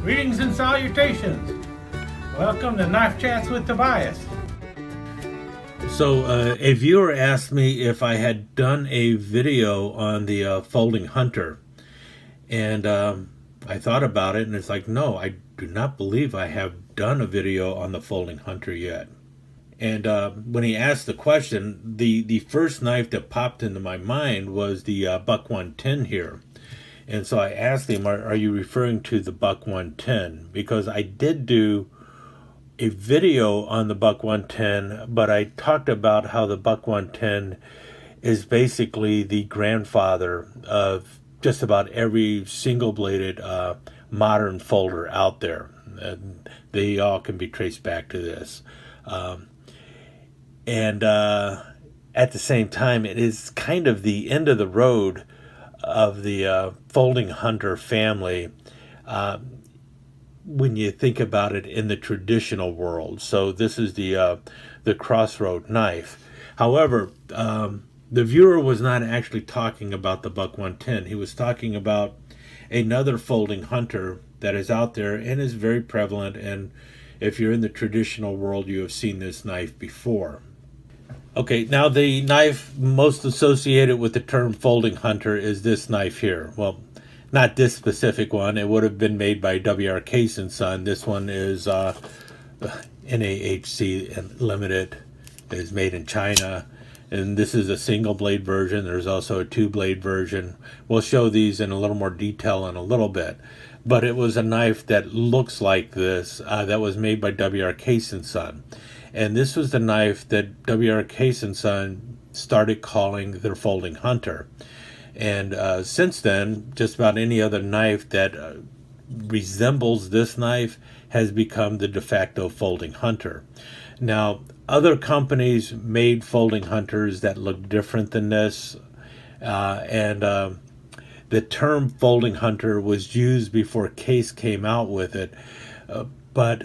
Greetings and salutations. Welcome to Knife Chats with Tobias. So, a viewer asked me if I had done a video on the folding hunter, and I thought about it, and it's like, no, I do not believe I have done a video on the folding hunter yet. And when he asked the question, the first knife that popped into my mind was the Buck 110 here. And so I asked him, are you referring to the Buck 110? Because I did do a video on the Buck 110, but I talked about how the Buck 110 is basically the grandfather of just about every single-bladed modern folder out there. And they all can be traced back to this. And at the same time, it is kind of the end of the road of the folding hunter family when you think about it in the traditional world. So this is the crossroad knife. However, the viewer was not actually talking about the Buck 110. He was talking about another folding hunter that is out there and is very prevalent. And if you're in the traditional world, you have seen this knife before. Okay, now the knife most associated with the term folding hunter is this knife here. Well, not this specific one. It would have been made by W.R. Case & Son. This one is NAHC Limited. It is made in China. And this is a single blade version. There's also a two blade version. We'll show these in a little more detail in a little bit. But it was a knife that looks like this that was made by W.R. Case & Son. And this was the knife that W.R. Case & Son started calling their folding hunter. And since then, just about any other knife that resembles this knife has become the de facto folding hunter. Now, other companies made folding hunters that look different than this. The term folding hunter was used before Case came out with it. But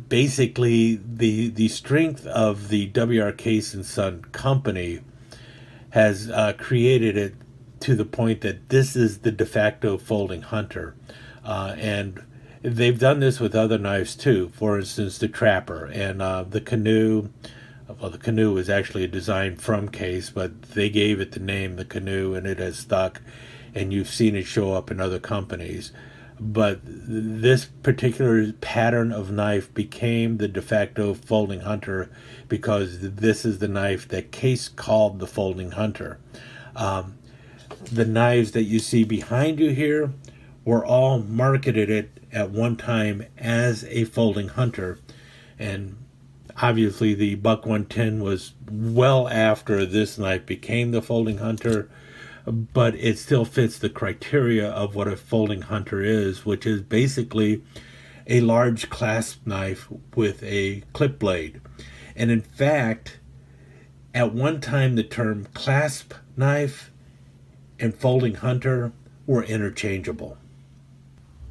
basically, the strength of the W.R. Case & Son company has created it to the point that this is the de facto folding hunter. And they've done this with other knives too. For instance, the Trapper and the Canoe. Well, the Canoe was actually a design from Case, but they gave it the name the Canoe, and it has stuck. And you've seen it show up in other companies. But this particular pattern of knife became the de facto folding hunter because this is the knife that Case called the folding hunter. The knives that you see behind you here were all marketed it at one time as a folding hunter. And obviously the Buck 110 was well after this knife became the folding hunter, but it still fits the criteria of what a folding hunter is, which is basically a large clasp knife with a clip blade. And in fact, at one time the term clasp knife and folding hunter were interchangeable.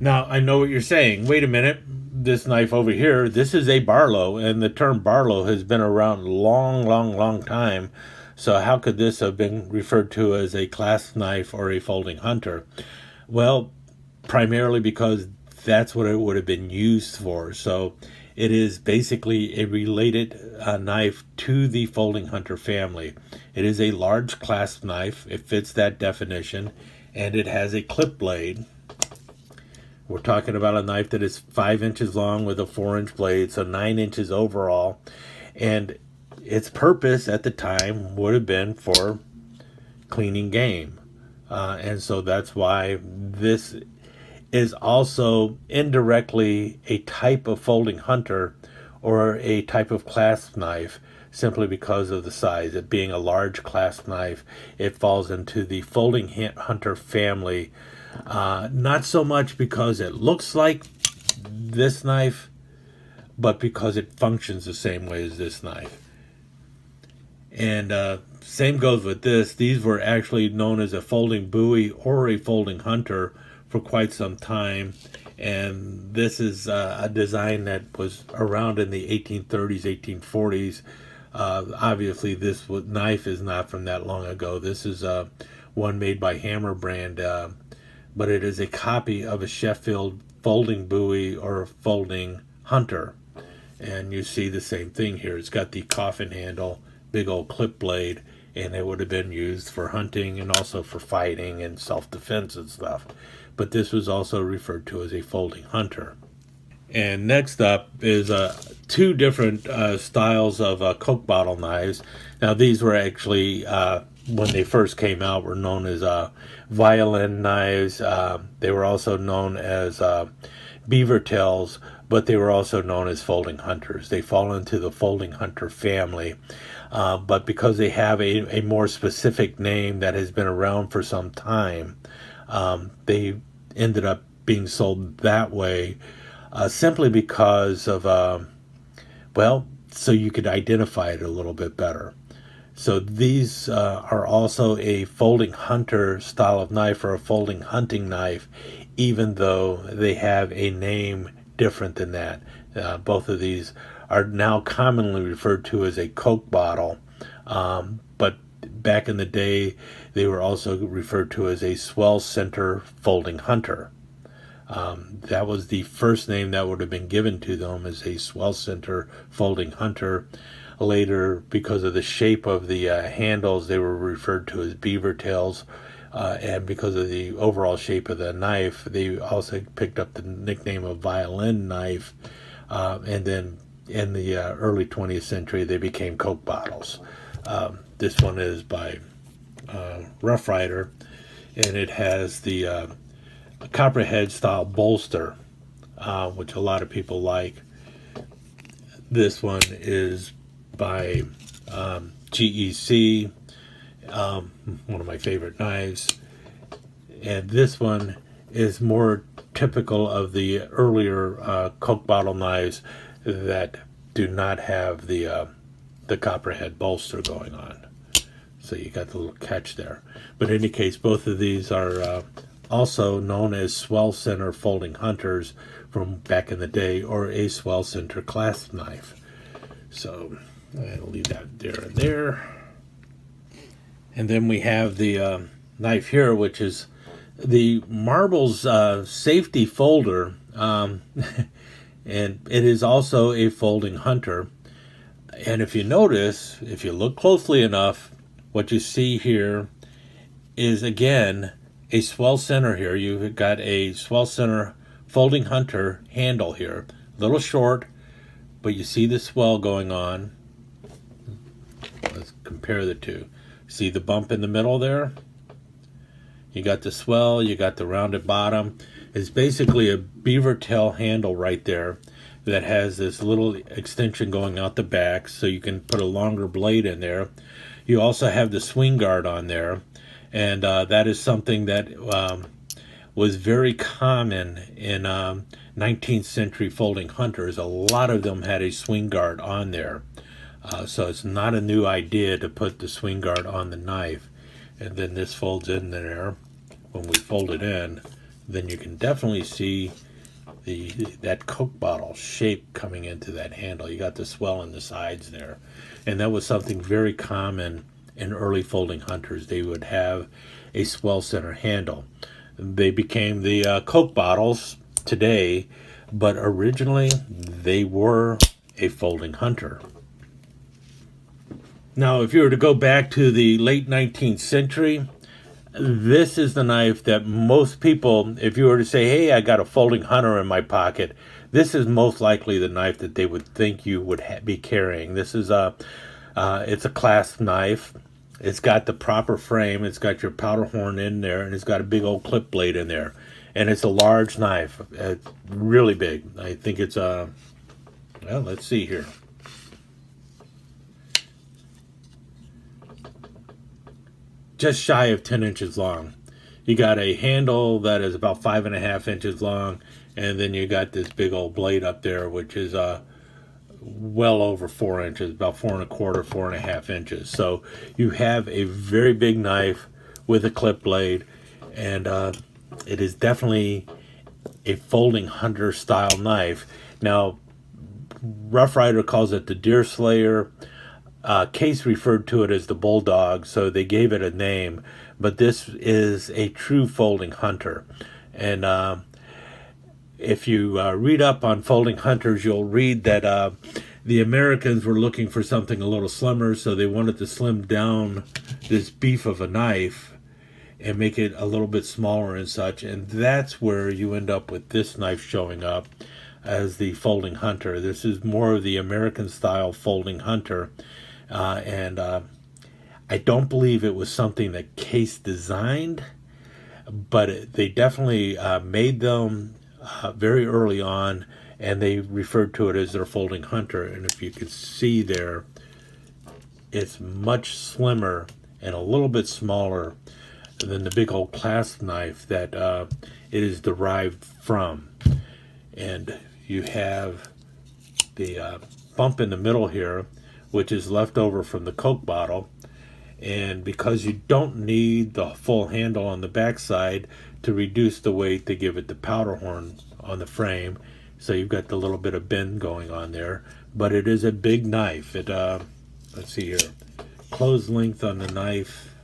Now, I know what you're saying. Wait a minute, this knife over here, this is a Barlow, and the term Barlow has been around a long time. So how could this have been referred to as a clasp knife or a folding hunter? Well, primarily because that's what it would have been used for. So it is basically a related knife to the folding hunter family. It is a large clasp knife. It fits that definition, and it has a clip blade. We're talking about a knife that is 5 inches long with a 4-inch blade, so 9 inches overall. And its purpose at the time would have been for cleaning game. And so that's why this is also indirectly a type of folding hunter or a type of clasp knife simply because of the size. It being a large clasp knife, it falls into the folding hunter family. Not so much because it looks like this knife, but because it functions the same way as this knife. And same goes with this. These were actually known as a folding bowie or a folding hunter for quite some time. And this is a design that was around in the 1830s, 1840s. Obviously, this knife is not from that long ago. This is one made by Hammer brand, but it is a copy of a Sheffield folding buoy or folding hunter. And you see the same thing here. It's got the coffin handle, big old clip blade, and it would have been used for hunting and also for fighting and self-defense and stuff. But this was also referred to as a folding hunter. And next up is two different styles of Coke bottle knives. Now these were actually, when they first came out, were known as violin knives. They were also known as beaver tails, but they were also known as folding hunters. They fall into the folding hunter family, but because they have a more specific name that has been around for some time, they ended up being sold that way, simply because of, well, so you could identify it a little bit better. So these are also a folding hunter style of knife or a folding hunting knife, even though they have a name different than that. Both of these are now commonly referred to as a Coke bottle, but back in the day they were also referred to as a swell center folding hunter. That was the first name that would have been given to them, as a swell center folding hunter. Later, because of the shape of the handles, they were referred to as beaver tails, and because of the overall shape of the knife, they also picked up the nickname of violin knife, and then in the early 20th century they became Coke bottles. This one is by Rough Rider, and it has the copperhead style bolster, which a lot of people like. This one is by GEC, one of my favorite knives, and this one is more typical of the earlier Coke bottle knives that do not have the copperhead bolster going on. So you got the little catch there. But in any case, both of these are also known as swell center folding hunters from back in the day, or a swell center clasp knife. So I'll leave that there and there. And then we have the knife here, which is the Marbles safety folder, and it is also a folding hunter. And if you notice, if you look closely enough, what you see here is, again, a swell center here. You've got a swell center folding hunter handle here, a little short, but you see the swell going on. Let's compare the two. See the bump in the middle there? You got the swell, you got the rounded bottom. It's basically a beaver tail handle right there that has this little extension going out the back, so you can put a longer blade in there. You also have the swing guard on there, and that is something that was very common in 19th century folding hunters. A lot of them had a swing guard on there. So it's not a new idea to put the swing guard on the knife. And then this folds in there. When we fold it in, then you can definitely see that Coke bottle shape coming into that handle. You got the swell in the sides there. And that was something very common in early folding hunters. They would have a swell center handle. They became the Coke bottles today, but originally they were a folding hunter. Now, if you were to go back to the late 19th century, this is the knife that most people, if you were to say, hey, I got a folding hunter in my pocket, this is most likely the knife that they would think you would be carrying. This is it's a clasp knife. It's got the proper frame. It's got your powder horn in there, and it's got a big old clip blade in there. And it's a large knife. It's really big. I think it's, well, let's see here. Just shy of 10 inches long. You got a handle that is about 5.5 inches long, and then you got this big old blade up there, which is well over 4 inches, about 4.25, 4.5 inches. So you have a very big knife with a clip blade, and it is definitely a folding hunter style knife. Now, Rough Rider calls it the Deer Slayer. Case referred to it as the Bulldog, so they gave it a name, but this is a true folding hunter. And if you read up on folding hunters, you'll read that the Americans were looking for something a little slimmer, so they wanted to slim down this beef of a knife and make it a little bit smaller and such. And that's where you end up with this knife showing up as the folding hunter. This is more of the American style folding hunter. And I don't believe it was something that Case designed, but they definitely made them very early on, and they referred to it as their folding hunter. And if you can see there, it's much slimmer and a little bit smaller than the big old clasp knife that it is derived from. And you have the bump in the middle here, which is left over from the Coke bottle. And because you don't need the full handle on the backside to reduce the weight, to give it the powder horn on the frame, so you've got the little bit of bend going on there. But it is a big knife. It let's see here, closed length on the knife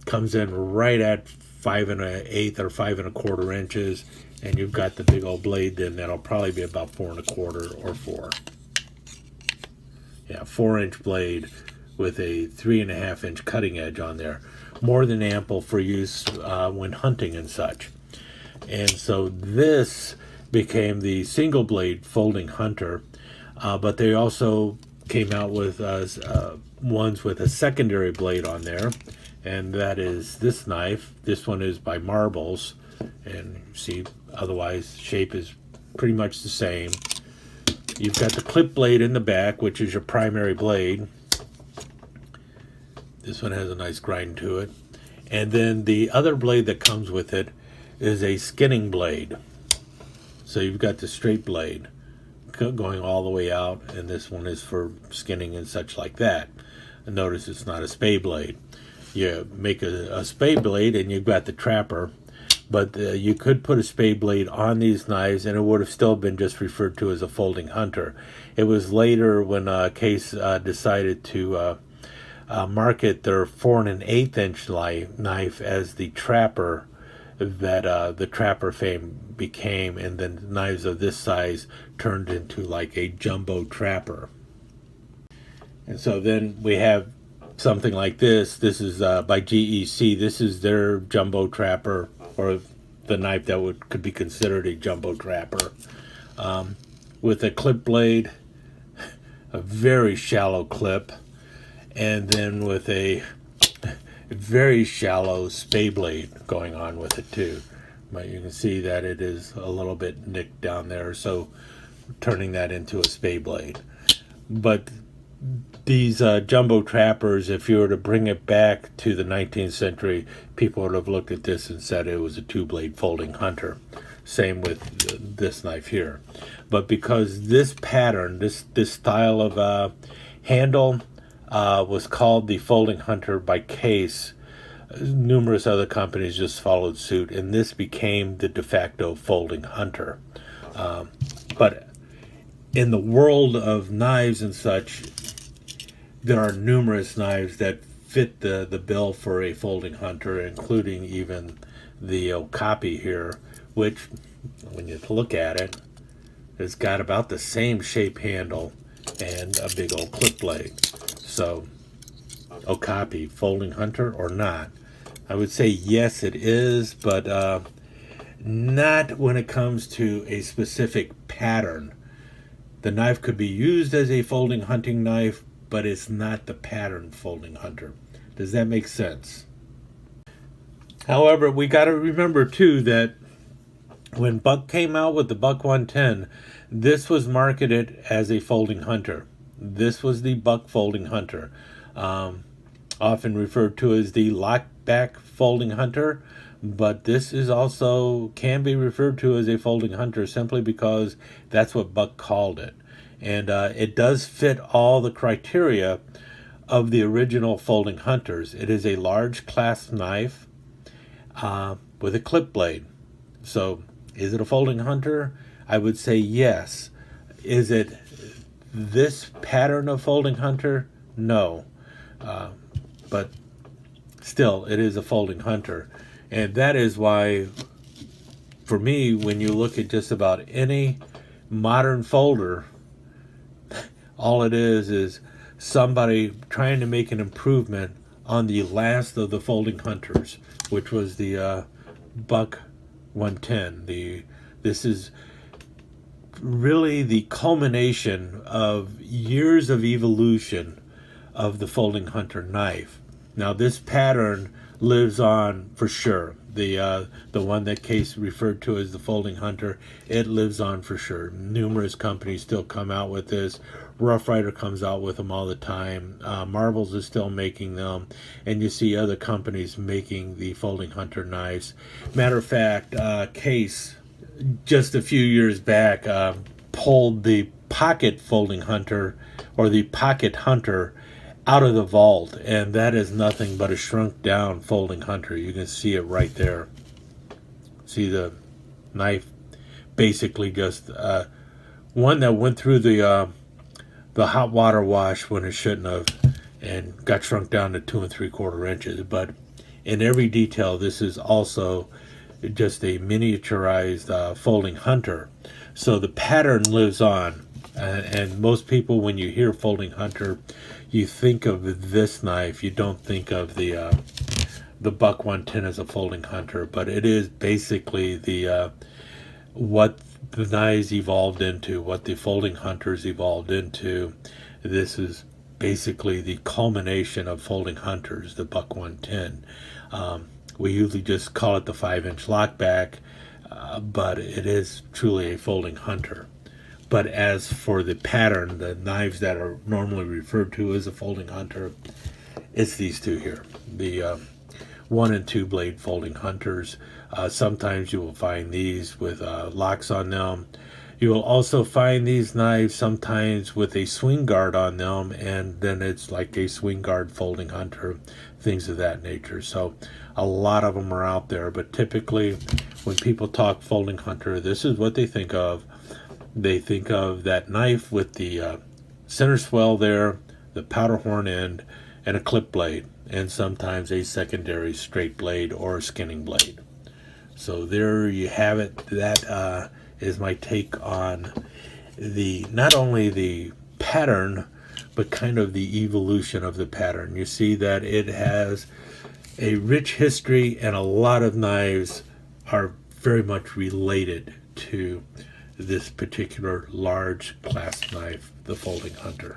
comes in right at 5 1/8 or 5 1/4 inches, and you've got the big old blade then that'll probably be about 4 1/4 or 4. Yeah, 4-inch blade with a 3.5-inch cutting edge on there. More than ample for use when hunting and such. And so this became the single blade folding hunter, but they also came out with ones with a secondary blade on there, and that is this knife. This one is by Marbles, and see, otherwise shape is pretty much the same. You've got the clip blade in the back, which is your primary blade. This one has a nice grind to it. And then the other blade that comes with it is a skinning blade. So you've got the straight blade going all the way out, and this one is for skinning and such like that. And notice it's not a spade blade. You make a spade blade and you've got the trapper, but you could put a spade blade on these knives and it would have still been just referred to as a folding hunter. It was later when Case decided to market their 4 1/8 inch knife as the trapper, that the trapper fame became, and then knives of this size turned into like a jumbo trapper. And so then we have something like this. This is by GEC. This is their jumbo trapper, or the knife that could be considered a jumbo trapper, with a clip blade, a very shallow clip, and then with a very shallow spade blade going on with it too. But you can see that it is a little bit nicked down there, so turning that into a spade blade. But these jumbo trappers, if you were to bring it back to the 19th century, people would have looked at this and said it was a 2-blade folding hunter. Same with this knife here. But because this pattern, this style of handle was called the folding hunter by Case, numerous other companies just followed suit, and this became the de facto folding hunter. But in the world of knives and such, there are numerous knives that fit the bill for a folding hunter, including even the okapi here, which, when you look at it, has got about the same shape handle and a big old clip blade. So, okapi, folding hunter or not? I would say yes, it is, but not when it comes to a specific pattern. The knife could be used as a folding hunting knife, but it's not the pattern folding hunter. Does that make sense? However, we got to remember too that when Buck came out with the Buck 110, this was marketed as a folding hunter. This was the Buck folding hunter, often referred to as the lockback folding hunter, but this is also can be referred to as a folding hunter simply because that's what Buck called it. And it does fit all the criteria of the original folding hunters. It is a large clasp knife with a clip blade. So is it a folding hunter? I would say yes. Is it this pattern of folding hunter? No. But still, it is a folding hunter. And that is why for me, when you look at just about any modern folder, all it is somebody trying to make an improvement on the last of the folding hunters, which was the Buck 110. This is really the culmination of years of evolution of the folding hunter knife. Now, this pattern lives on for sure. The one that Case referred to as the folding hunter, it lives on for sure. Numerous companies still come out with this. Rough Rider comes out with them all the time. Marbles is still making them, and you see other companies making the folding hunter knives. Matter of fact, Case just a few years back pulled the pocket folding hunter, or the pocket hunter, out of the vault, and that is nothing but a shrunk down folding hunter. You can see it right there. See the knife, basically just one that went through the hot water wash when it shouldn't have, and got shrunk down to 2 3/4 inches. But in every detail, this is also just a miniaturized folding hunter. So the pattern lives on, and most people, when you hear folding hunter, you think of this knife. You don't think of the Buck 110 as a folding hunter, but it is basically the what the knives evolved into, what the folding hunters evolved into. This is basically the culmination of folding hunters, the Buck 110. We usually just call it the 5-inch lockback, but it is truly a folding hunter. But as for the pattern, the knives that are normally referred to as a folding hunter, it's these two here, the 1 and 2 blade folding hunters. Sometimes you will find these with locks on them. You will also find these knives sometimes with a swing guard on them, and then it's like a swing guard folding hunter, things of that nature. So a lot of them are out there, but typically when people talk folding hunter, this is what they think of. They think of that knife with the center swell there, the powder horn end, and a clip blade, and sometimes a secondary straight blade or a skinning blade. So there you have it. That is my take on not only the pattern, but kind of the evolution of the pattern. You see that it has a rich history, and a lot of knives are very much related to this particular large clasp knife, the folding hunter.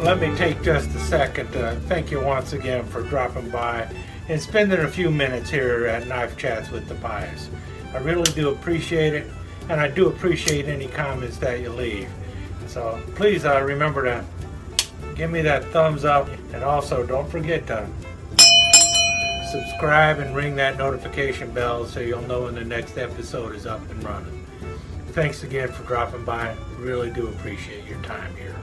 Let me take just a second to thank you once again for dropping by and spending a few minutes here at Knife Chats with Tobias. I really do appreciate it, and I do appreciate any comments that you leave. So please remember to give me that thumbs up, and also don't forget to subscribe and ring that notification bell so you'll know when the next episode is up and running. Thanks again for dropping by. Really do appreciate your time here.